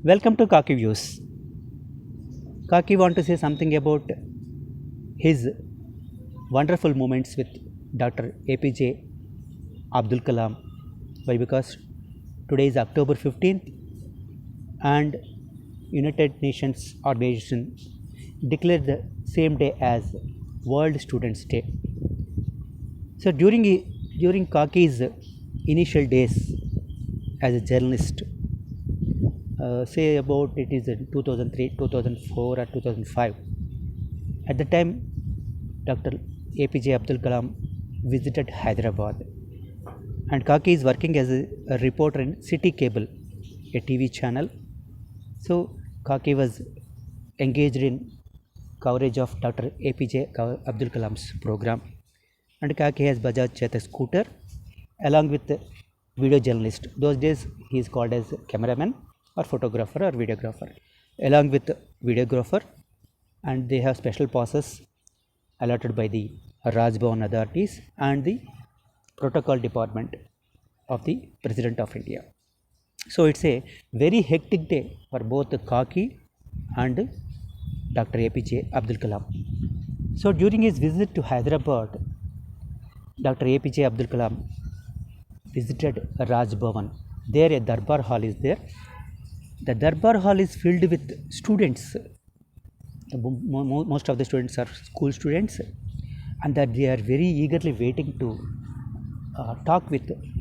Welcome to Kaki Views. Kaki want to say something about his wonderful moments with Dr. APJ Abdul Kalam. Why? Because today is October 15th and United Nations Organization declared the same day as World Students Day. So during Kaki's initial days as a journalist, say about it is in 2003, 2004 or 2005. At the time, Dr. APJ Abdul Kalam visited Hyderabad, and Kaki is working as a reporter in City Cable, a TV channel. So Kaki was engaged in coverage of Dr. APJ Abdul Kalam's program, and Kaki has Bajaj Chetak scooter along with the video journalist. Those days he is called as cameraman or photographer or videographer, along with the videographer, and they have special passes allotted by the Raj Bhavan authorities and the protocol department of the President of India. So it's a very hectic day for both Kaki and Dr. APJ Abdul Kalam. So during his visit to Hyderabad, Dr. APJ Abdul Kalam visited Raj Bhavan. There a Darbar hall is there. The Darbar hall is filled with students. Most of the students are school students, and that they are very eagerly waiting to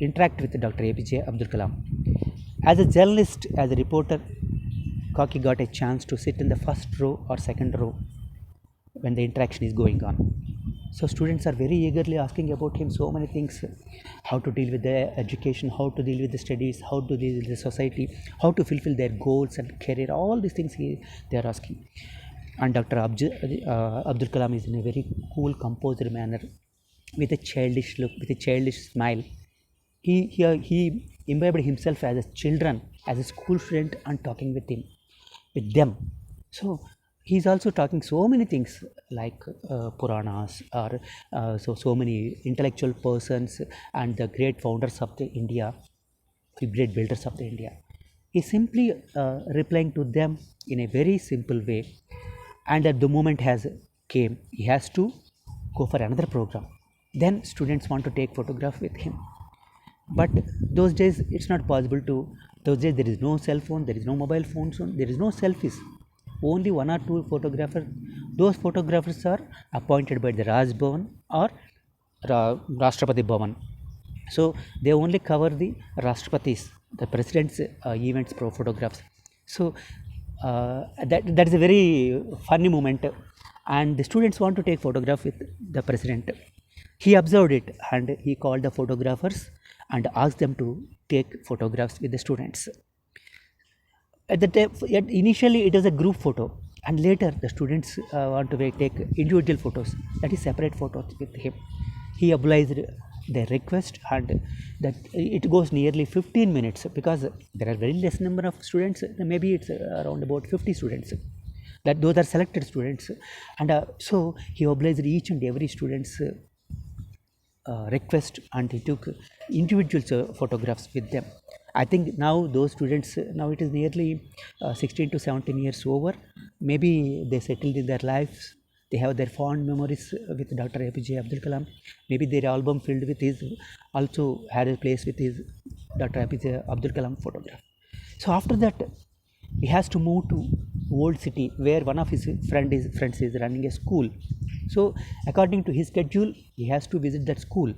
interact with Dr. APJ Abdul Kalam. As a journalist, as a reporter, Kaki got a chance to sit in the first row or second row when the interaction is going on. So students are very eagerly asking about him so many things: how to deal with their education, how to deal with the studies, how to deal with the society, how to fulfill their goals and career. All these things they are asking. And Dr. Abdul Kalam is in a very cool, composed manner, with a childish look, with a childish smile. He imbibed himself as a children, as a school student, and talking with them. So he is also talking so many things like Puranas or so many intellectual persons and the great founders of the India, the great builders of the India. He simply replying to them in a very simple way, and that the moment has came, he has to go for another program. Then students want to take photograph with him, but those days it's not possible to. Those days there is no cell phone, there is no mobile phones, there is no selfies. Only one or two photographers. Those photographers are appointed by the Raj Bhavan or Rashtrapati Bhavan. So they only cover the Rashtrapatis, the president's events photographs. So that is a very funny moment, and the students want to take photograph with the president. He observed it and he called the photographers and asked them to take photographs with the students. At the time, initially it was a group photo, and later the students want to take individual photos, that is separate photos with him. He obliged their request, and that it goes nearly 15 minutes because there are very less number of students. Maybe it's around about 50 students. That those are selected students, and so he obliged each and every student's request, and he took individual photographs with them. I think now those students, now it is nearly 16 to 17 years over. Maybe they settled in their lives. They have their fond memories with Dr. APJ Abdul Kalam. Maybe their album filled with his, also had a place with his Dr. APJ Abdul Kalam photograph. So after that, he has to move to Old City, where one of his friends is running a school. So according to his schedule, he has to visit that school.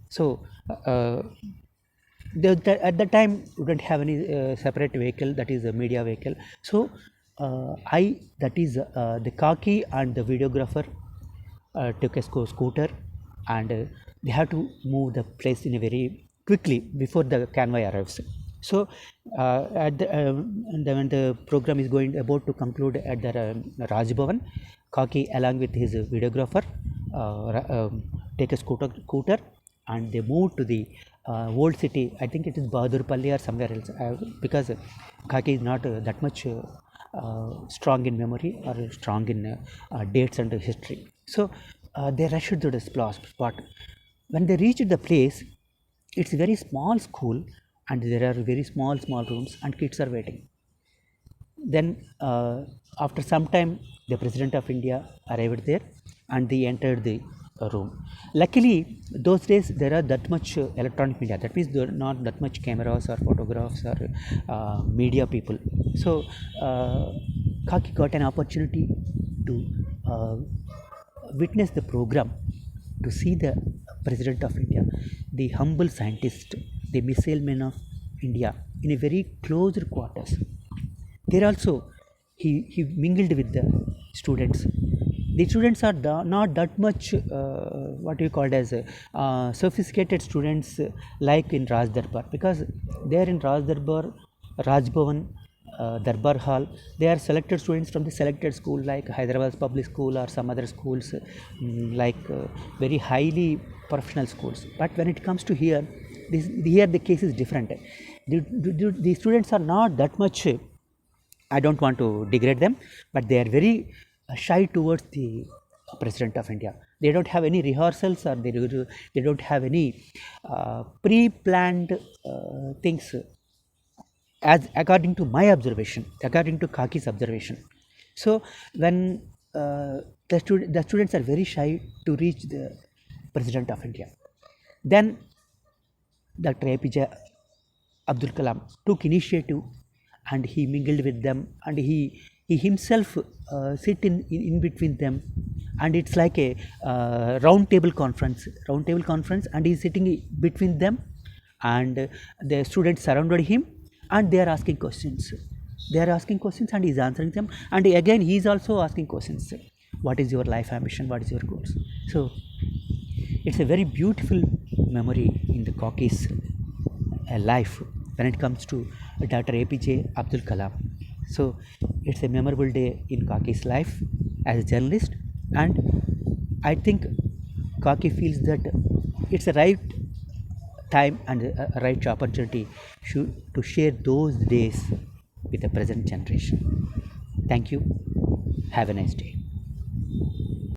So at that time we don't have any separate vehicle, that is a media vehicle. So the Kaki and the videographer took a scooter, and they have to move the place in a very quickly before the convoy arrives. So when the program is about to conclude at the Raj Bhavan, Kaki along with his videographer take a scooter, and they move to the Old City. I think it is Bahadurpalli or somewhere else, because Kaki is not that much strong in memory or strong in dates and history. So they rushed to the spot. When they reached the place, it's a very small school, and there are very small rooms, and kids are waiting. Then after some time, the President of India arrived there and they entered the room. Luckily, those days there are that much electronic media. That means there are not that much cameras or photographs or media people. So Kaki got an opportunity to witness the program, to see the President of India, the humble scientist, the missile man of India in a very closed quarters. There also he mingled with the students. The students are not that much what you called as sophisticated students like in Raj Darbar, because they are in Raj Darbar, Raj Bhavan, Darbar Hall. They are selected students from the selected school like Hyderabad Public School or some other schools, like very highly professional schools. But when it comes to here, here the case is different. The students are not that much, I don't want to degrade them, but they are very shy towards the President of India. They don't have any rehearsals, or they don't have any pre-planned things, as according to my observation, according to Kaki's observation. So when the students are very shy to reach the President of India, then Dr. APJ Abdul Kalam took initiative and he mingled with them, and he himself sit in between them, and it's like a round table conference, and he's sitting between them, and the students surrounded him and they are asking questions. And he's answering them, and again he is also asking questions. What is your life ambition? What is your goals? So it's a very beautiful memory in the Kaki's life when it comes to Dr. APJ Abdul Kalam. So it's a memorable day in Kaki's life as a journalist, and I think Kaki feels that it's a right time and a right opportunity to share those days with the present generation. Thank you. Have a nice day.